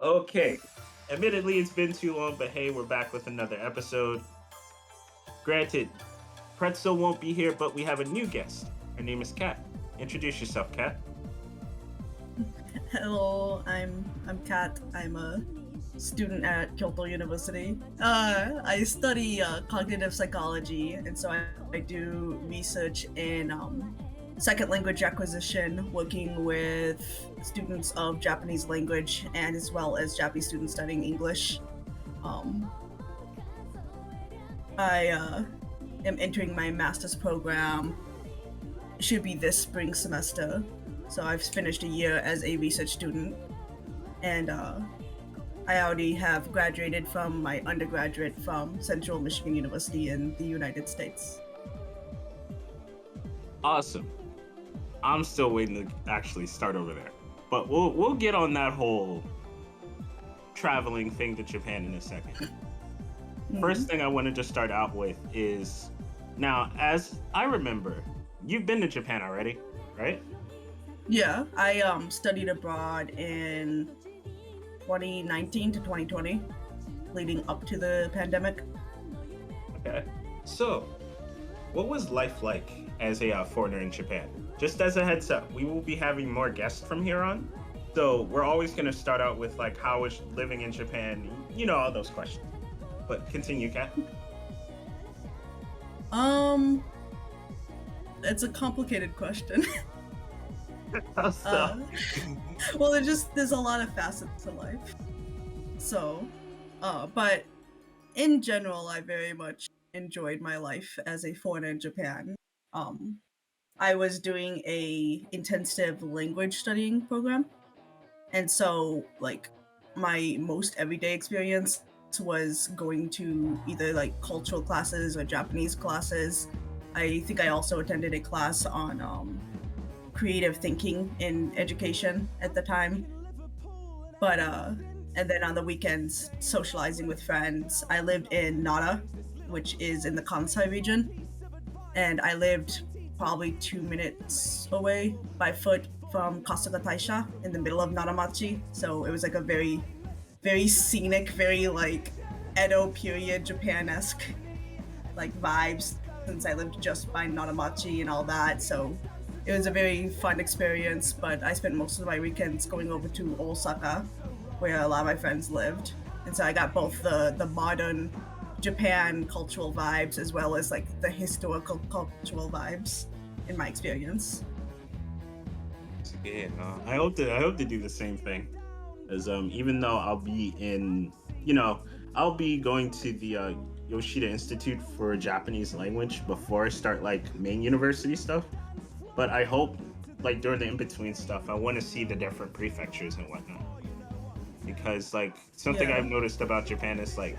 Okay. Admittedly, it's been too long, but hey, we're back with another episode. Granted, Pretzel won't be here, but we have a new guest. Her name is Kat. Introduce yourself, Kat. Hello, I'm Kat. I'm a student at Kyoto University. I study cognitive psychology, and so I do research in second language acquisition, working with students of Japanese language and as well as Japanese students studying English. Um, I am entering my master's program. Should be this spring semester. So I've finished a year as a research student, and I already have graduated from my undergraduate from Central Michigan University in the United States. Awesome. I'm still waiting to actually start over there. But we'll get on that whole traveling thing to Japan in a second. First thing I wanted to start out with is now, as I remember, you've been to Japan already, right? Yeah, I studied abroad in 2019 to 2020, leading up to the pandemic. Okay. So, what was life like as a foreigner in Japan? Just as a heads up, we will be having more guests from here on. So, we're always going to start out with like how is living in Japan, all those questions. But continue, Kat. Um, it's a complicated question. So, Well, there's a lot of facets to life. So, but in general, I very much enjoyed my life as a foreigner in Japan. Um, I was doing a intensive language studying program, and so like my most everyday experience was going to either like cultural classes or Japanese classes. I think I also attended a class on creative thinking in education at the time. But and then on the weekends, socializing with friends. I lived in Nara, which is in the Kansai region, and I lived probably 2 minutes away by foot from Kasuga Taisha in the middle of Naramachi. So it was like a very, very scenic, very like Edo period Japan-esque like vibes since I lived just by Naramachi and all that. So it was a very fun experience, but I spent most of my weekends going over to Osaka, where a lot of my friends lived. And so I got both the modern Japan cultural vibes as well as like the historical cultural vibes in my experience. yeah, no, I hope to do the same thing. As even though I'll be going to the Yoshida Institute for Japanese Language before I start like main university stuff. But I hope like during the in between stuff, I want to see the different prefectures and whatnot. Because like something Yeah. I've noticed about Japan is like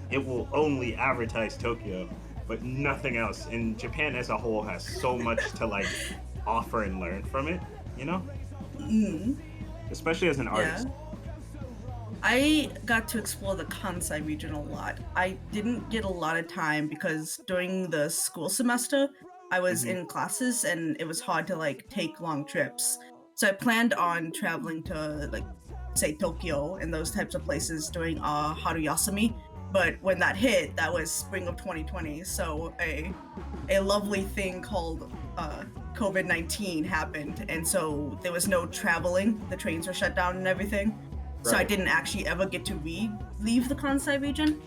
it will only advertise Tokyo, but nothing else. And Japan as a whole has so much to like offer and learn from it, you know? Mm, Especially as an yeah. artist. I got to explore the Kansai region a lot. I didn't get a lot of time because during the school semester, I was Hmm. in classes and it was hard to like take long trips. So I planned on traveling to like say Tokyo and those types of places during Haruyasumi. But when that hit, that was spring of 2020. So a lovely thing called COVID-19 happened, and so there was no traveling. The trains were shut down and everything. So I Right. didn't actually ever get to leave the Kansai region.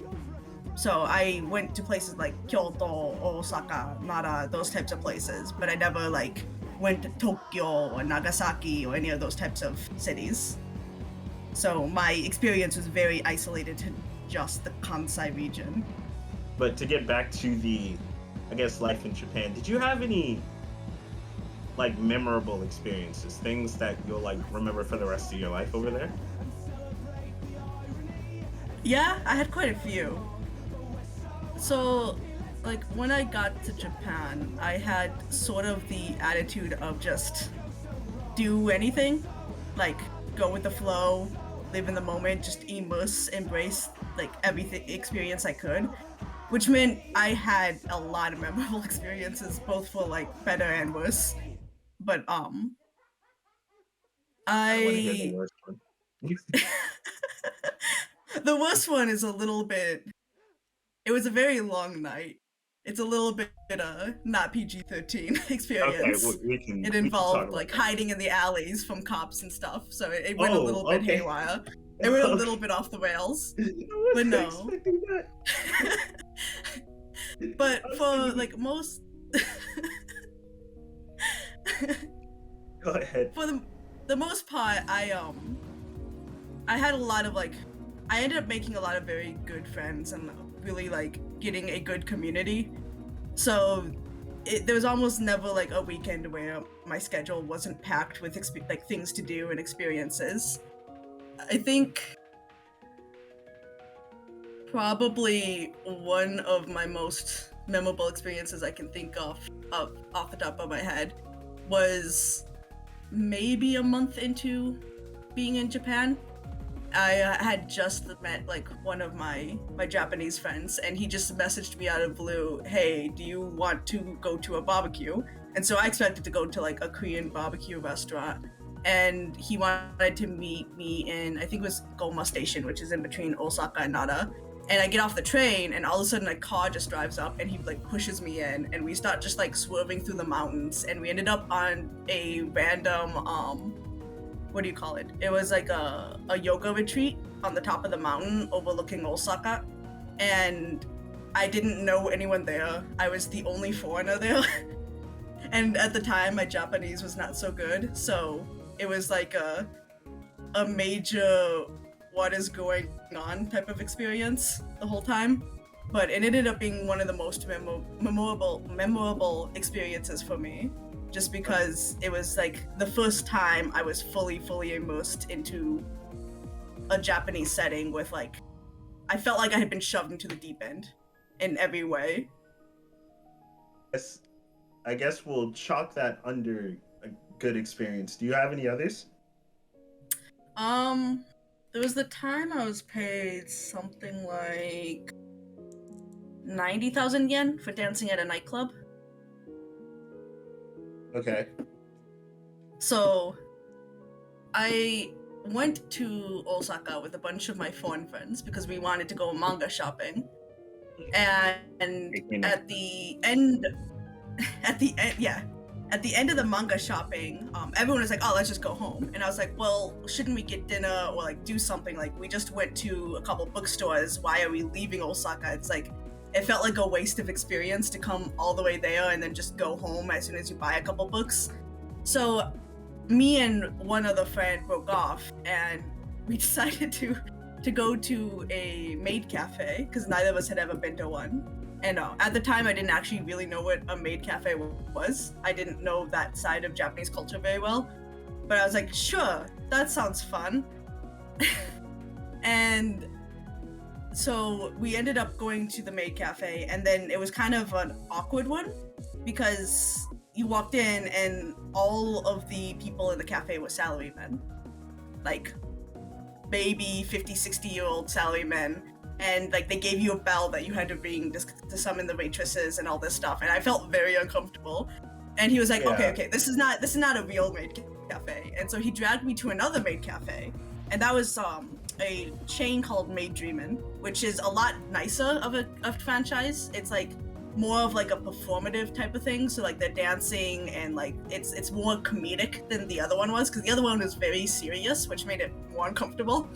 So I went to places like Kyoto, Osaka, Nara, those types of places, but I never like went to Tokyo or Nagasaki or any of those types of cities. So my experience was very isolated to just the Kansai region. But to get back to the, I guess, life in Japan, did you have any like memorable experiences, things that you'll like remember for the rest of your life over there? Yeah, I had quite a few. So, like, when I got to Japan, I had sort of the attitude of just do anything, like, go with the flow, live in the moment, just immerse, embrace, like, everything experience I could, which meant I had a lot of memorable experiences, both for, like, better and worse. But, I don't want to hear the I worst one. The worst one is a little bit. It was a very long night. It's a little bit not PG-13 Okay, experience. It we can talk involved about like that. hiding in the alleys from cops and stuff, so it went a Oh, little bit okay. haywire. It went a little bit off the rails, I but wasn't no. expecting that. But I was for thinking, like most go ahead. for the most part, I had a lot of like I ended up making a lot of very good friends and really like getting a good community. So there was almost never like a weekend where my schedule wasn't packed with like things to do and experiences. I think probably one of my most memorable experiences I can think of off the top of my head was maybe a month into being in Japan. I had just met like one of my Japanese friends, and he just messaged me out of blue, "Hey, do you want to go to a barbecue?" And so I expected to go to like a Korean barbecue restaurant, and he wanted to meet me in, I think it was Goma Station, which is in between Osaka and Nara. And I get off the train, and all of a sudden a car just drives up, and he like pushes me in, and we start just like swerving through the mountains, and we ended up on a random what do you call it? It was like a yoga retreat on the top of the mountain overlooking Osaka. And I didn't know anyone there. I was the only foreigner there. And at the time, my Japanese was not so good. So it was like a major what is going on type of experience the whole time. But it ended up being one of the most memorable experiences for me, just because it was like the first time I was fully immersed into a Japanese setting with like, I felt like I had been shoved into the deep end in every way. Yes, I guess we'll chalk that under a good experience. Do you have any others? There was the time I was paid something like 90,000 yen for dancing at a nightclub. Okay. So I went to Osaka with a bunch of my foreign friends because we wanted to go manga shopping. And at the end at the end of the manga shopping, everyone was like, "Oh, let's just go home." And I was like, "Well, shouldn't we get dinner or like do something? Like, we just went to a couple bookstores. Why are we leaving Osaka?" It's like, it felt like a waste of experience to come all the way there and then just go home as soon as you buy a couple books. So me and one other friend broke off, and we decided to go to a maid cafe because neither of us had ever been to one. And at the time, I didn't actually really know what a maid cafe was. I didn't know that side of Japanese culture very well. But I was like, sure, that sounds fun. And so we ended up going to the maid cafe, and then it was kind of an awkward one because you walked in and all of the people in the cafe were salarymen. Like, maybe 50, 60-year-old salarymen. And like they gave you a bell that you had to ring to summon the waitresses and all this stuff, and I felt very uncomfortable. And he was like, okay, this is not a real maid cafe. And so he dragged me to another maid cafe, and that was a chain called Maid Dreamin', which is a lot nicer of a franchise. It's like more of like a performative type of thing, so like they're dancing and like it's more comedic than the other one was, because the other one was very serious, which made it more uncomfortable.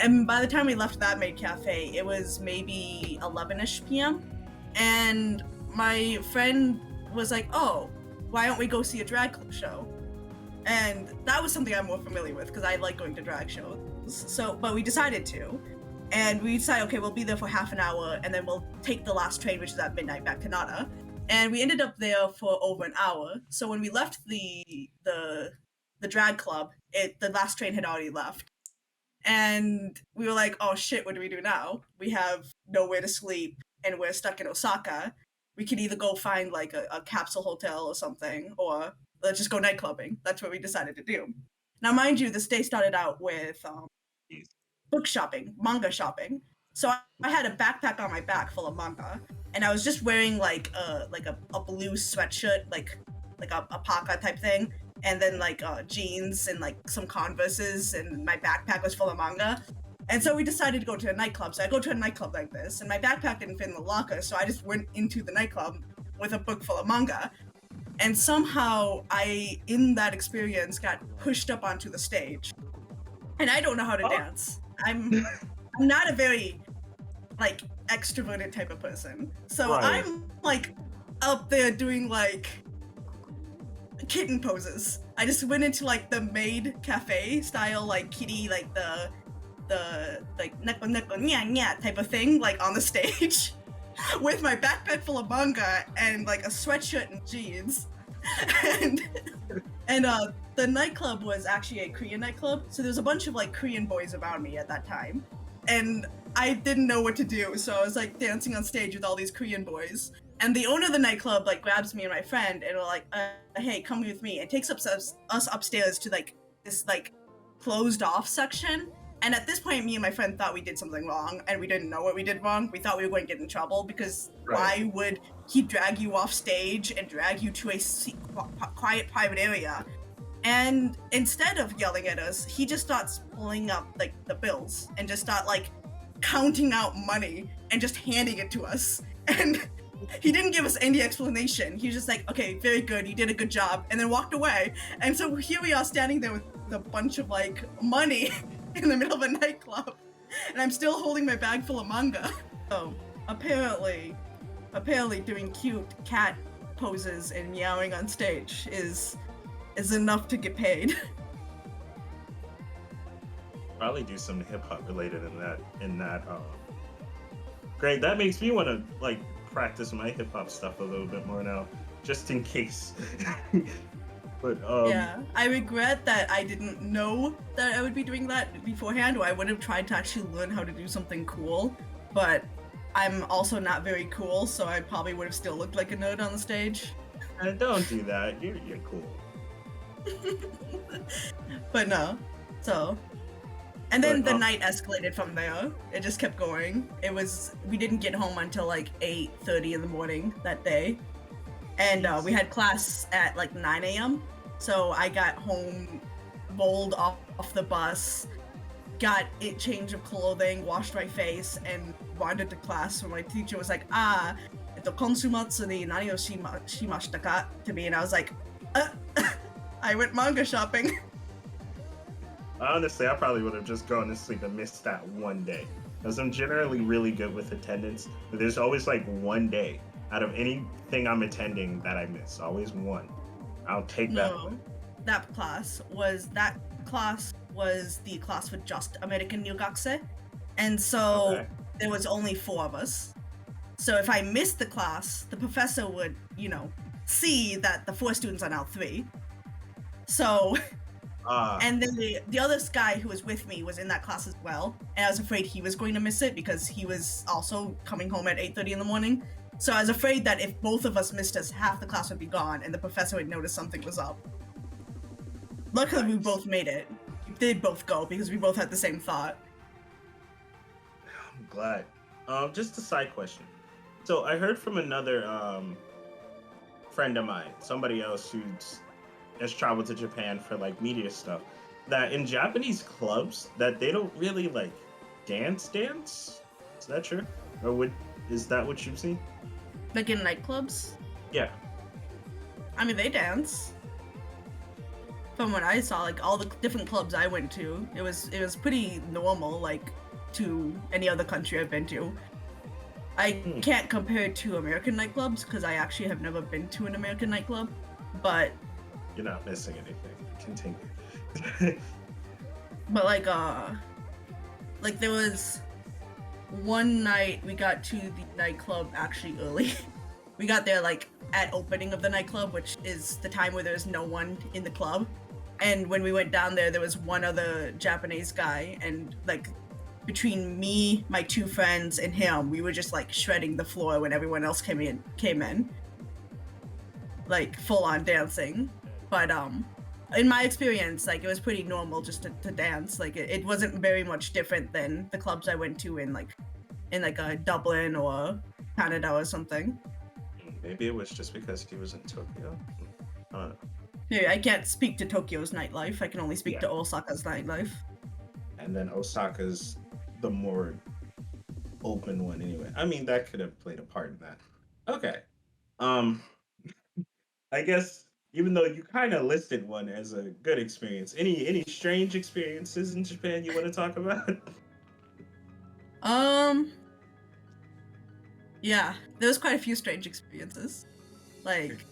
And by the time we left that maid cafe, it was maybe 11ish p.m. And my friend was like, "Oh, why don't we go see a drag show?" And that was something I'm more familiar with because I like going to drag shows. So, but we decided to. And we decided, okay, we'll be there for half an hour, and then we'll take the last train, which is at midnight, back to Nara. And we ended up there for over an hour. So when we left the drag club, the last train had already left. And we were like, "Oh shit, what do we do now? We have nowhere to sleep, and we're stuck in Osaka. We could either go find like a capsule hotel or something, or let's just go night clubbing." That's what we decided to do. Now, mind you, this day started out with book shopping, manga shopping. So I had a backpack on my back full of manga, and I was just wearing like a blue sweatshirt, like a parka type thing, and then like jeans and like some Converses, and my backpack was full of manga. And so we decided to go to a nightclub. So I go to a nightclub like this, and my backpack didn't fit in the locker, so I just went into the nightclub with a book full of manga. And somehow I, in that experience, got pushed up onto the stage. And I don't know how to dance. I'm not a very, like, extroverted type of person. So Right. I'm, like, up there doing, like, kitten poses. I just went into, like, the maid cafe style, like, kitty, like, the like, neko neko nya nya type of thing, like, on the stage. With my backpack full of manga and, like, a sweatshirt and jeans. and the nightclub was actually a Korean nightclub, so there was a bunch of like Korean boys around me at that time, and I didn't know what to do, so I was like dancing on stage with all these Korean boys. And the owner of the nightclub like grabs me and my friend and we're like, hey, come with me, and takes us upstairs to like this like closed off section. And at this point, me and my friend thought we did something wrong, and we didn't know what we did wrong. We thought we were going to get in trouble because why would he drag you off stage and drag you to a quiet private area? And instead of yelling at us, he just starts pulling up like the bills and just start like counting out money and just handing it to us. And he didn't give us any explanation. He was just like, okay, very good, you did a good job, and then walked away. And so here we are standing there with a bunch of like money in the middle of a nightclub, and I'm still holding my bag full of manga. So apparently doing cute cat poses and meowing on stage is enough to get paid. Probably do some hip hop related in that. Great. That makes me want to like practice my hip hop stuff a little bit more now, just in case. But yeah, I regret that I didn't know that I would be doing that beforehand, or I would have tried to actually learn how to do something cool. But I'm also not very cool, so I probably would have still looked like a nerd on the stage. Don't do that. You're cool. But no, so. And then the night escalated from there. It just kept going. We didn't get home until like 8:30 in the morning that day. And we had class at like 9 a.m. So I got home, rolled off the bus, got a change of clothing, washed my face, and wandered to class. So my teacher was like, konsumatsu ni nani o shimashita ka? To me, and I was like, I went manga shopping. Honestly, I probably would have just gone to sleep and missed that one day. Because I'm generally really good with attendance, but there's always like one day out of anything I'm attending that I miss. Always one. I'll take that one. That class was the class for just American Ryugakse. And so there was only 4 of us. So if I missed the class, the professor would, see that the 4 students are now 3. So and then the other guy who was with me was in that class as well, and I was afraid he was going to miss it because he was also coming home at 8:30 in the morning. So I was afraid that if both of us missed us, half the class would be gone, and the professor would notice something was up. Luckily, we both made it. We did both go because we both had the same thought. I'm glad. Just a side question. So I heard from another friend of mine, somebody else who's has traveled to Japan for like media stuff, that in Japanese clubs that they don't really like dance. Is that true? Or is that what you've seen? Like in nightclubs? Yeah. I mean, they dance. From what I saw, like all the different clubs I went to, it was pretty normal, like to any other country I've been to. I can't compare it to American nightclubs because I actually have never been to an American nightclub, but you're not missing anything. Continue. But like there was one night we got to the nightclub actually early. We got there like at opening of the nightclub, which is the time where there's no one in the club. And when we went down there was one other Japanese guy, and like between me, my 2 friends, and him, we were just like shredding the floor when everyone else came in. Like full on dancing. But in my experience, like it was pretty normal just to dance. Like it wasn't very much different than the clubs I went to in a Dublin or Canada or something. Maybe it was just because he was in Tokyo. I don't know. Yeah, I can't speak to Tokyo's nightlife. I can only speak to Osaka's nightlife. And then Osaka's the more open one anyway. I mean, that could have played a part in that. Okay. Um, I guess even though you kind of listed one as a good experience, any strange experiences in Japan you want to talk about? Um, yeah, there was quite a few strange experiences. Like,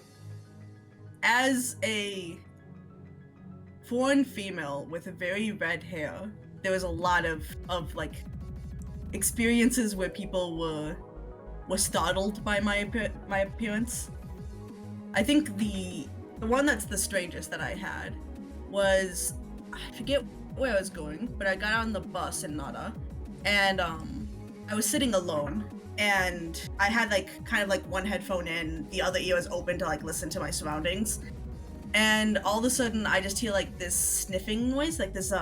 as a foreign female with a very red hair, there was a lot of like experiences where people were startled by my appearance. I think the one that's the strangest that I had was, I forget where I was going, but I got on the bus in Nara, and I was sitting alone, and I had like kind of like one headphone in, the other ear was open to like listen to my surroundings, and all of a sudden I just hear like this sniffing noise, like this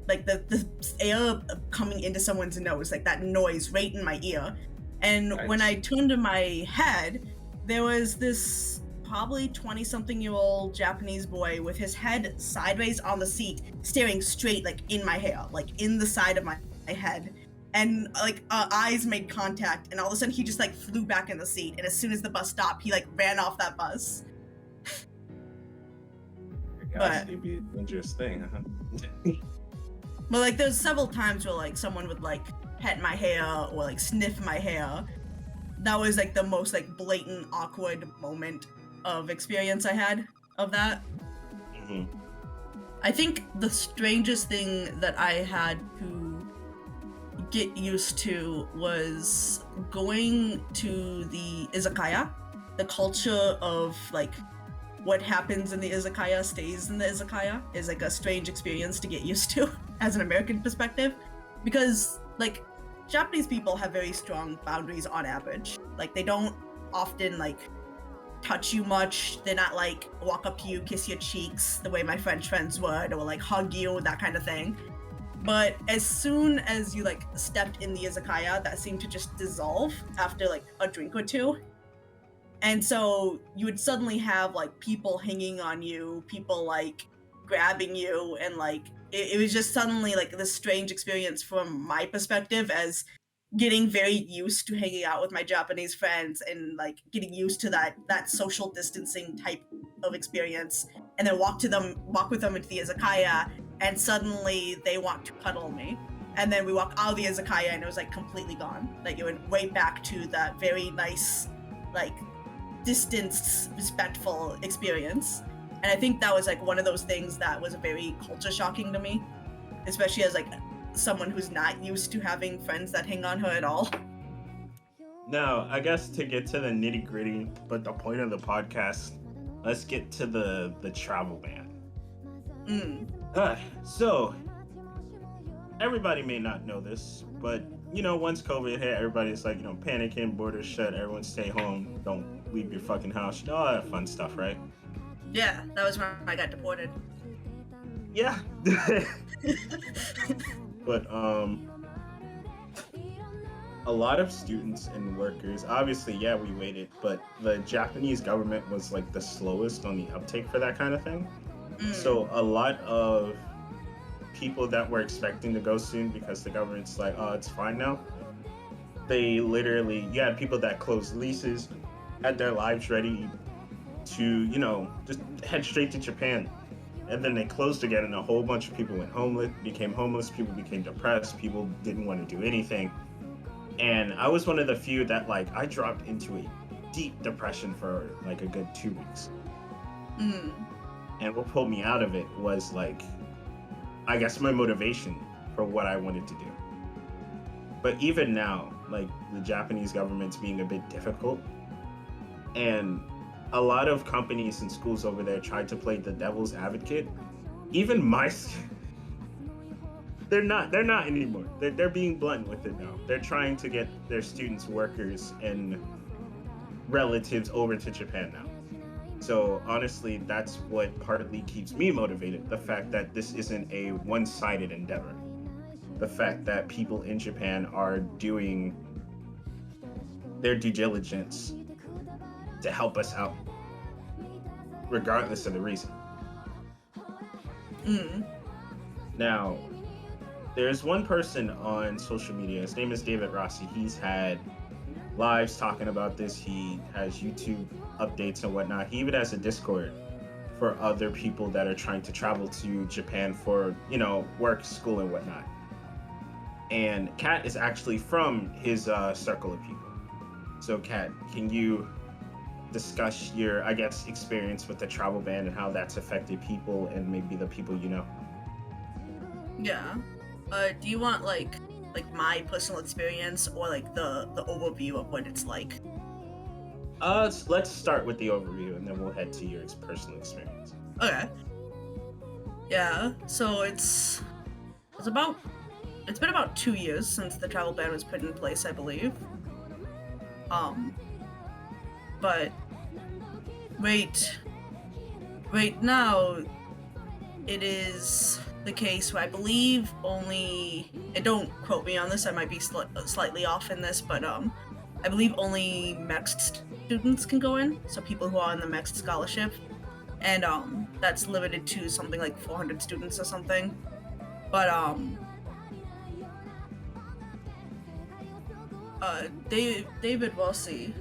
like the air coming into someone's nose, like that noise right in my ear. And Nice. when I turned to my head, there was this probably 20-something-year-old Japanese boy with his head sideways on the seat, staring straight like in my hair, like in the side of my head. And like eyes made contact, and all of a sudden he just like flew back in the seat. And as soon as the bus stopped, he like ran off that bus. Curiosity be a dangerous thing, huh? But like there's several times where like someone would like pet my hair or like sniff my hair. That was like the most like blatant awkward moment of experience I had of that. Mm-hmm. I think the strangest thing that I had to get used to was going to the izakaya. The culture of like what happens in the izakaya stays in the izakaya is like a strange experience to get used to as an American perspective, because like Japanese people have very strong boundaries on average. Like they don't often like touch you much. They're not like walk up to you, kiss your cheeks the way my French friends would, or like hug you, that kind of thing. But as soon as you like stepped in the izakaya, that seemed to just dissolve after like a drink or two. And so you would suddenly have like people hanging on you, people like grabbing you, and like it was just suddenly like this strange experience from my perspective as getting very used to hanging out with my Japanese friends and like getting used to that social distancing type of experience, and then walk with them into the izakaya, and suddenly they want to cuddle me. And then we walk out of the izakaya and it was like completely gone. Like it went right back to that very nice, like distanced, respectful experience. And I think that was like one of those things that was very culture shocking to me, especially as like someone who's not used to having friends that hang on her at all. Now, I guess to get to the nitty gritty, but the point of the podcast, let's get to the travel ban. So, everybody may not know this, but you know, once COVID hit, everybody's like, you know, panicking, borders shut, everyone stay home, don't leave your fucking house, you know, all that fun stuff, right? Yeah, that was when I got deported. Yeah. But a lot of students and workers, obviously, yeah, we waited, but the Japanese government was like the slowest on the uptake for that kind of thing. So a lot of people that were expecting to go soon because the government's like, oh, it's fine now. They literally, you had people that closed leases, had their lives ready to, you know, just head straight to Japan. And then they closed again, and a whole bunch of people became homeless, people became depressed, people didn't want to do anything. And I was one of the few that, like, I dropped into a deep depression for like a good 2 weeks. And what pulled me out of it was like, I guess my motivation for what I wanted to do. But even now, like the Japanese government's being a bit difficult, and a lot of companies and schools over there tried to play the devil's advocate. Even they're not anymore. They're being blunt with it now. They're trying to get their students, workers, and relatives over to Japan now. So honestly, that's what partly keeps me motivated. The fact that this isn't a one-sided endeavor. The fact that people in Japan are doing their due diligence to help us out, regardless of the reason. Now, there's one person on social media. His name is David Rossi. He's had lives talking about this. He has YouTube updates and whatnot. He even has a Discord for other people that are trying to travel to Japan for, work, school, and whatnot. And Kat is actually from his circle of people. So, Kat, can you discuss your, I guess, experience with the travel ban and how that's affected people and maybe the people you know? Yeah. Do you want like my personal experience or like the overview of what it's like? Let's start with the overview and then we'll head to your personal experience. Okay. Yeah. So it's been about 2 years since the travel ban was put in place, I believe. Um, but right now it is the case where I believe only, and don't quote me on this, I might be slightly off in this, but I believe only mixed students can go in, so people who are on the mixed scholarship, and that's limited to something like 400 students or something. But David Rossi,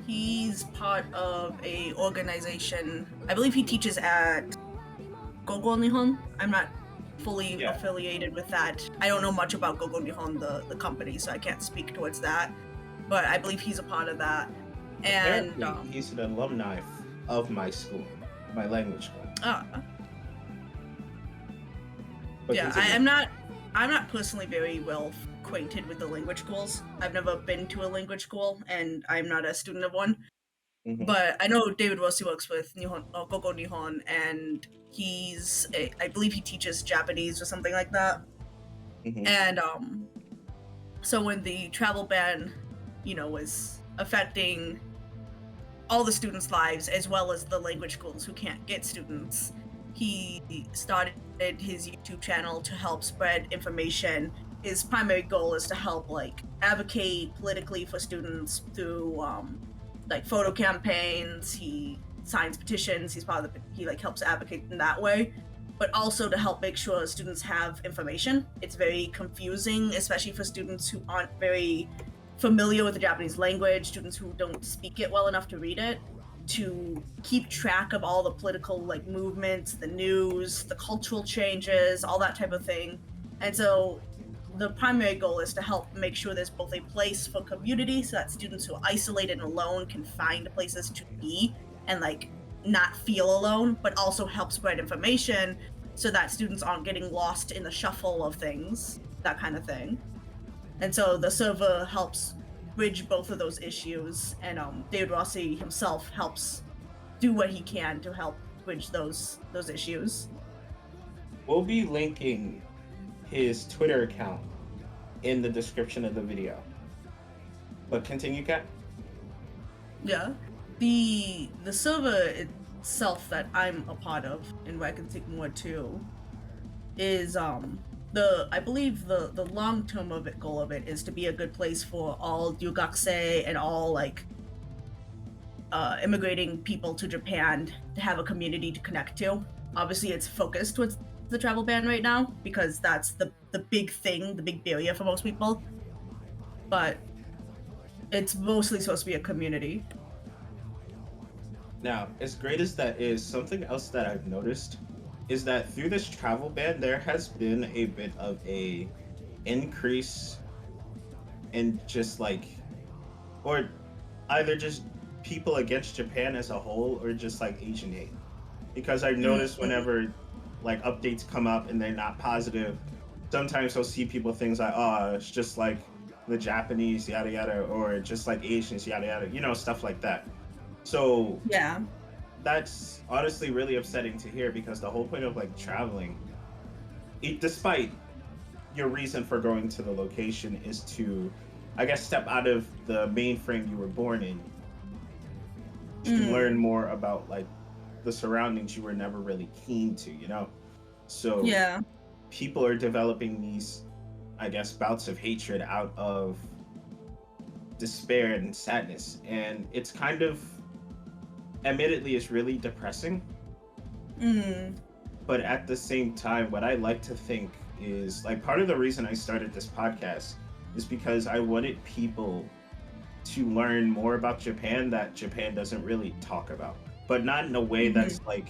he's part of a organization. I believe he teaches at Gogo Nihon. I'm not fully affiliated with that. I don't know much about Gogo Nihon, the company, so I can't speak towards that. But I believe he's a part of that. And apparently, he's an alumni of my school, my language school. Yeah, I'm not personally very well acquainted with the language schools. I've never been to a language school, and I'm not a student of one. Mm-hmm. But I know David Rossi works with Gogo Nihon, and I believe he teaches Japanese or something like that. Mm-hmm. And so when the travel ban, was affecting all the students' lives as well as the language schools who can't get students, he started his YouTube channel to help spread information. His primary goal is to help advocate politically for students through photo campaigns. He signs petitions. He helps advocate in that way, but also to help make sure students have information. It's very confusing, especially for students who aren't very familiar with the Japanese language, students who don't speak it well enough to read it, to keep track of all the political movements, the news, the cultural changes, all that type of thing. And so the primary goal is to help make sure there's both a place for community so that students who are isolated and alone can find places to be and not feel alone, but also help spread information so that students aren't getting lost in the shuffle of things, that kind of thing. And so the server helps bridge both of those issues, and David Rossi himself helps do what he can to help bridge those issues. We'll be linking his Twitter account in the description of the video. But continue, Kat. Yeah. The server itself that I'm a part of, and where I can speak more to, is I believe the long-term goal of it is to be a good place for all ryugakusei and all immigrating people to Japan to have a community to connect to. Obviously, it's focused towards the travel ban right now because that's the big thing, the big barrier for most people. But it's mostly supposed to be a community. Now, as great as that is, something else that I've noticed is that through this travel ban, there has been a bit of a increase in just or either just people against Japan as a whole or just Asian hate. Because I've noticed whenever updates come up and they're not positive, sometimes I'll see people things like, oh, it's just the Japanese, yada yada, or just Asians, yada yada, stuff like that. So yeah, that's honestly really upsetting to hear because the whole point of traveling, despite your reason for going to the location, is to, I guess, step out of the mainframe you were born in to learn more about the surroundings you were never really keen to, So yeah, people are developing these, I guess, bouts of hatred out of despair and sadness, and it's kind of, admittedly, it's really depressing. But at the same time, what I like to think is like part of the reason I started this podcast is because I wanted people to learn more about Japan that Japan doesn't really talk about, but not in a way Mhm. that's like,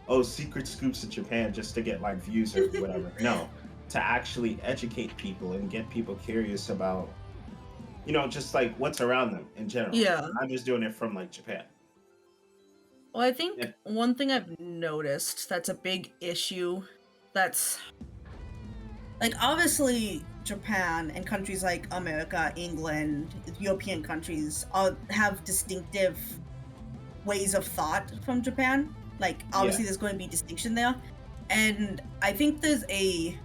oh, secret scoops of Japan just to get like views or whatever. No, to actually educate people and get people curious about, just like what's around them in general. Yeah. I'm just doing it from like Japan. Well, I think And one thing I've noticed that's a big issue that's like obviously Japan and countries like America, England, European countries all have distinctive ways of thought from Japan. Like yeah, obviously there's going to be distinction there. And I think there's a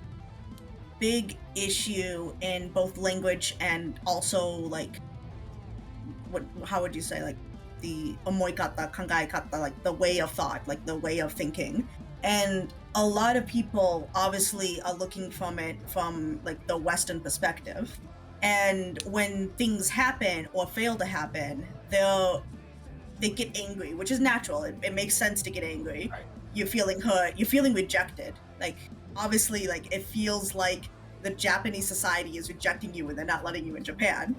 big issue in both language and also like how would you say, like the omoikata, kangaekata, like the way of thought, like the way of thinking. And a lot of people obviously are looking from it from like the Western perspective. And when things happen or fail to happen, they get angry, which is natural. It makes sense to get angry. right, You're feeling hurt, you're feeling rejected. Like obviously like it feels like the Japanese society is rejecting you and they're not letting you in Japan.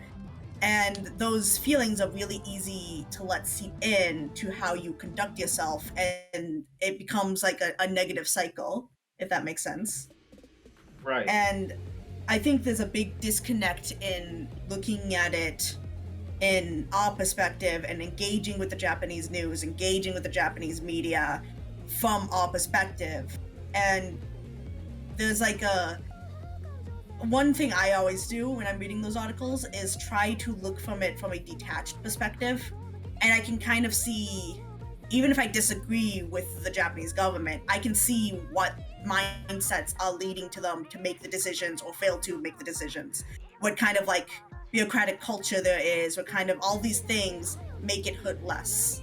And those feelings are really easy to let seep in to how you conduct yourself, and it becomes like a negative cycle, if that makes sense. right, And I think there's a big disconnect in looking at it in our perspective and engaging with the Japanese news, engaging with the Japanese media from our perspective. And there's like a one thing I always do when I'm reading those articles is try to look from it from a detached perspective. And I can kind of see, even if I disagree with the Japanese government, I can see what mindsets are leading to them to make the decisions or fail to make the decisions. What kind of like bureaucratic culture there is, what kind of all these things make it hurt less.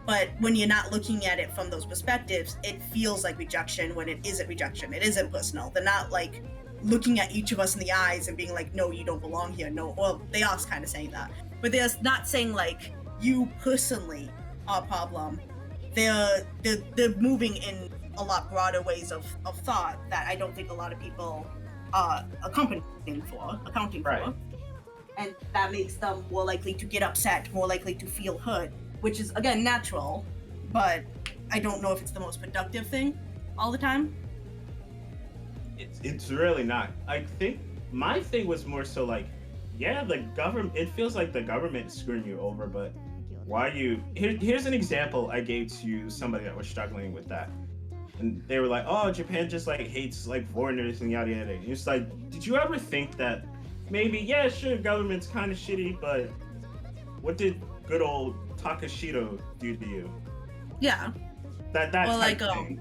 But when you're not looking at it from those perspectives, it feels like rejection when it isn't rejection. It isn't personal. They're not like looking at each of us in the eyes and being like, no, you don't belong here. No, well, they are kind of saying that. But they're not saying like, you personally are a problem. They're moving in a lot broader ways of thought that I don't think a lot of people are accounting for. right. And that makes them more likely to get upset, more likely to feel hurt, which is again natural, but I don't know if it's the most productive thing all the time. It's really not. I think my thing was more so like, yeah, the government. It feels like the government is screwing you over, but why you? Here's an example I gave to somebody that was struggling with that, and they were like, "Oh, Japan just like hates like foreigners and yada yada." And it's like, did you ever think that maybe yeah, sure, government's kind of shitty, but what did good old Takashito do to you? Yeah. That Well, type like thing.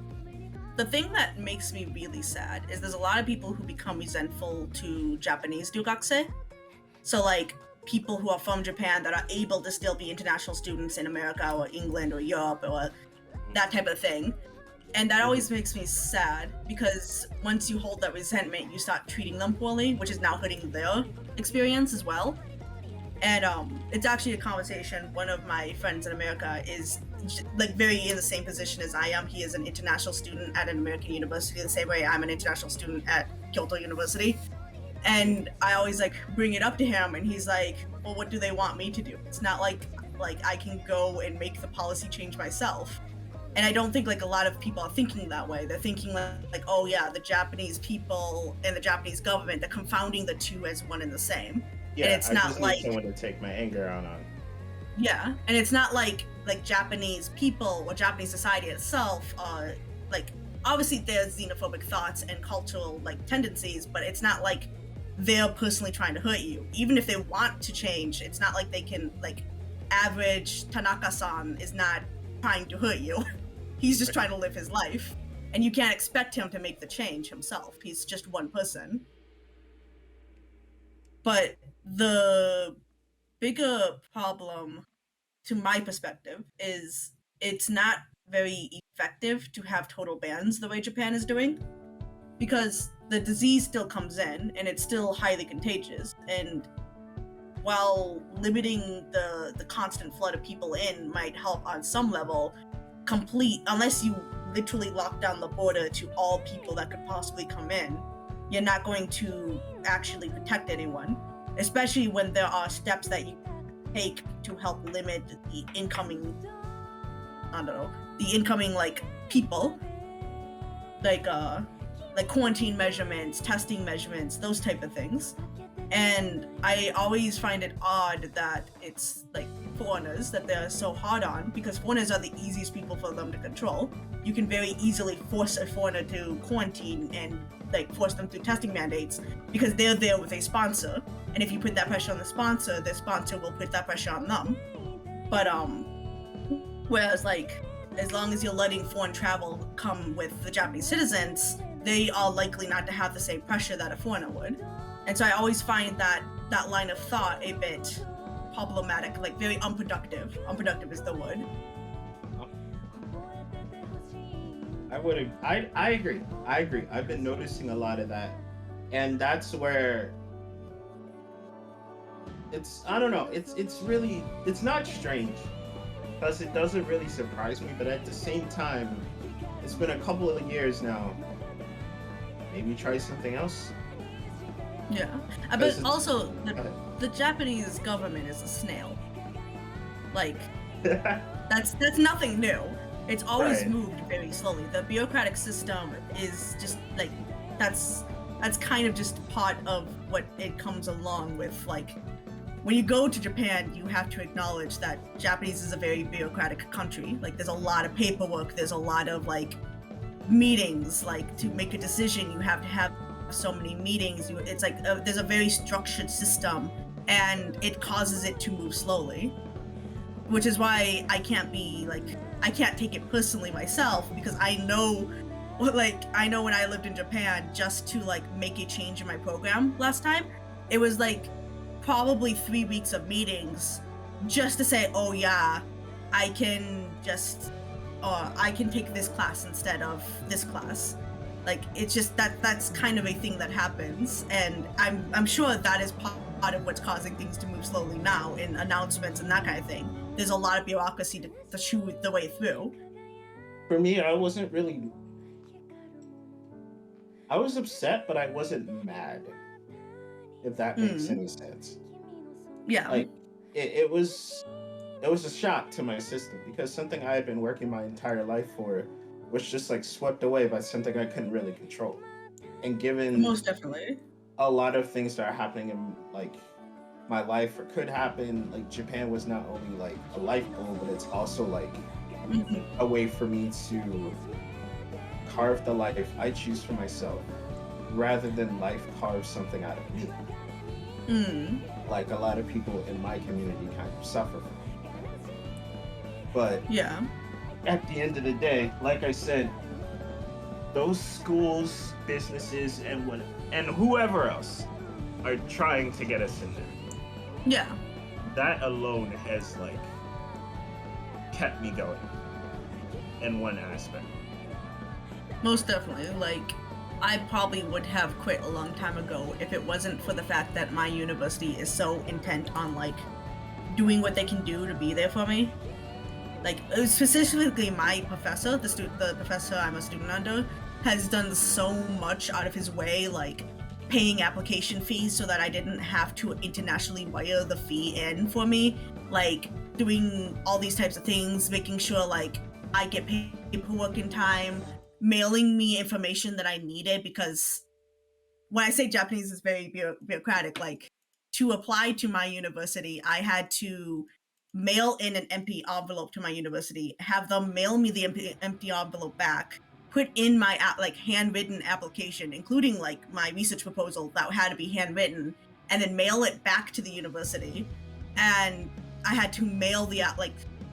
the thing that makes me really sad is there's a lot of people who become resentful to Japanese ryugakusei. So like people who are from Japan that are able to still be international students in America or England or Europe or that type of thing. And that always makes me sad because once you hold that resentment, you start treating them poorly, which is now hurting their experience as well. And it's actually a conversation. One of my friends in America is like very in the same position as I am. He is an international student at an American university, the same way I'm an international student at Kyoto University. And I always like bring it up to him, and he's like, "Well, what do they want me to do? It's not like I can go and make the policy change myself." And I don't think like a lot of people are thinking that way. They're thinking like, oh yeah, the Japanese people and the Japanese government, they're confounding the two as one and the same. And Yeah, it's I not just need like, someone to take my anger out on. yeah, and it's not like Japanese people or Japanese society itself are like, obviously there's xenophobic thoughts and cultural like tendencies, but it's not like they're personally trying to hurt you. Even if they want to change, it's not like they can like average Tanaka-san is not trying to hurt you. He's just trying to live his life. And you can't expect him to make the change himself. He's just one person. But the bigger problem, to my perspective, is it's not very effective to have total bans the way Japan is doing, because the disease still comes in and it's still highly contagious. And while limiting the constant flood of people in might help on some level, unless you literally lock down the border to all people that could possibly come in, you're not going to actually protect anyone, especially when there are steps that you take to help limit the incoming, I don't know, the incoming like people, like quarantine measurements, testing measurements, those type of things. And I always find it odd that it's like foreigners that they're so hard on, because foreigners are the easiest people for them to control. You can very easily force a foreigner to quarantine and like force them through testing mandates because they're there with a sponsor. And if you put that pressure on the sponsor will put that pressure on them. But whereas like as long as you're letting foreign travel come with the Japanese citizens, they are likely not to have the same pressure that a foreigner would. And so I always find that line of thought a bit problematic, like very unproductive. Unproductive is the word. I agree. I've been noticing a lot of that. And that's where I don't know, it's not strange, because it doesn't really surprise me, but at the same time, it's been a couple of years now. Maybe try something else. Yeah, but also the Japanese government is a snail. Like that's nothing new. It's always moved very slowly. The bureaucratic system is just like that's kind of just part of what it comes along with. Like when you go to Japan, you have to acknowledge that Japanese is a very bureaucratic country. Like there's a lot of paperwork, there's a lot of like meetings. Like to make a decision, you have to have so many meetings. It's like there's a very structured system, and it causes it to move slowly, which is why I can't take it personally myself, because I know when I lived in Japan, just to like make a change in my program last time, it was like probably 3 weeks of meetings just to say, oh yeah, I can take this class instead of this class. Like it's just that's kind of a thing that happens, and I'm sure that is part of what's causing things to move slowly now in announcements and that kind of thing. There's a lot of bureaucracy to chew the way through. For me, I was upset, but I wasn't mad, if that makes any sense. Yeah. Like it was a shock to my system, because something I had been working my entire life for was just like swept away by something I couldn't really control. And given most definitely a lot of things that are happening in like my life or could happen, like Japan was not only like a life goal, but it's also like a way for me to carve the life I choose for myself, rather than life carve something out of me. Like a lot of people in my community kind of suffer from it. But yeah, at the end of the day, like I said, those schools, businesses, and whoever else are trying to get us in there. Yeah. That alone has like kept me going in one aspect. Most definitely. Like I probably would have quit a long time ago if it wasn't for the fact that my university is so intent on like doing what they can do to be there for me. Like specifically my professor, the professor I'm a student under, has done so much out of his way, like paying application fees so that I didn't have to internationally wire the fee in for me, like doing all these types of things, making sure like I get paperwork in time, mailing me information that I needed, because when I say Japanese is very bureaucratic, like to apply to my university, I had to mail in an empty envelope to my university, have them mail me the empty envelope back, put in my handwritten application, including like my research proposal that had to be handwritten, and then mail it back to the university. And I had to mail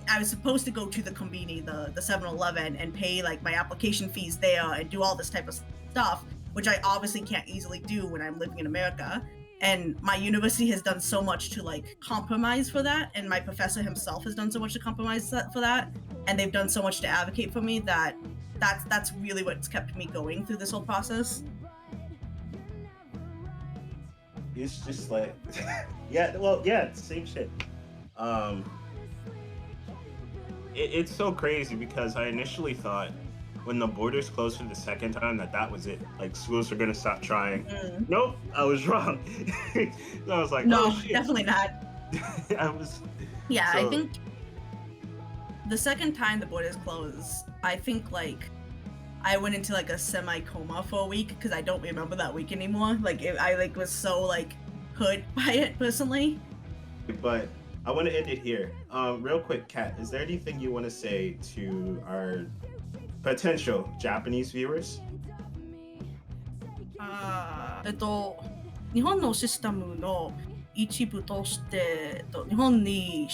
I was supposed to go to the conveni, the 7-Eleven, and pay like my application fees there and do all this type of stuff, which I obviously can't easily do when I'm living in America. And my university has done so much to like compromise for that, and my professor himself has done so much to compromise for that, and they've done so much to advocate for me that that's really what's kept me going through this whole process. It's just like yeah, same shit. It's so crazy because I initially thought when the borders closed for the second time that was it. Like schools were gonna stop trying. Mm. Nope, I was wrong. So I was like, No, oh shit. definitely not. I was. Yeah, I So- think the second time the borders closed, I think like I went into like a semi-coma for a week because I don't remember that week anymore. Like I like was so like hurt by it personally. But I want to end it here. Real quick, Kat, is there anything you want to say to our potential Japanese viewers? 日本のシステムの一部として、日本に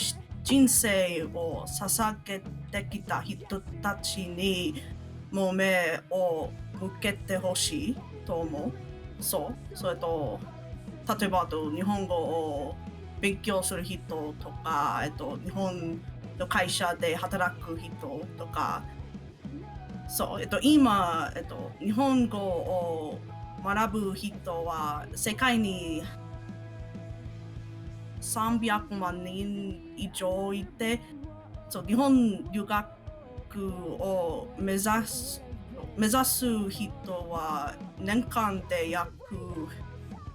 人生を捧げてきた人たちにも目を向けてほしいと思う。そう。それと、例えば日本語を勉強する人とか、日本の会社で働く人とか、そう、今、日本語を学ぶ人は世界に300万人以上いて、そう、日本留学を目指す人は年間で約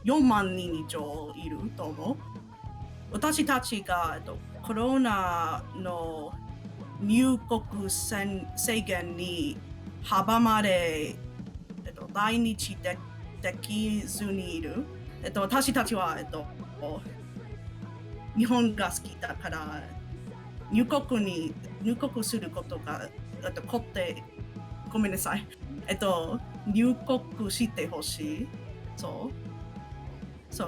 4万人以上いると思う。私たちが、コロナの入国制限に阻まれ、来日できずにいる。私たちは、日本が好きだから入国することがごめんなさい。入国してほしい。そう、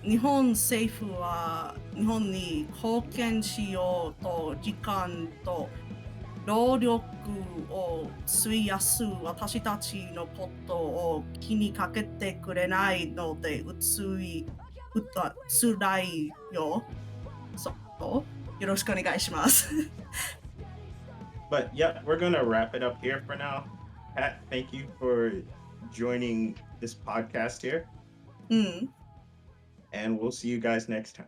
日本政府は日本に貢献しようと時間と労力を費やす私たちのことを気にかけてくれないので辛いよ。そう、よろしくお願いします。But yeah, we're gonna wrap it up here for now. Pat, thank you for joining this podcast here. And we'll see you guys next time.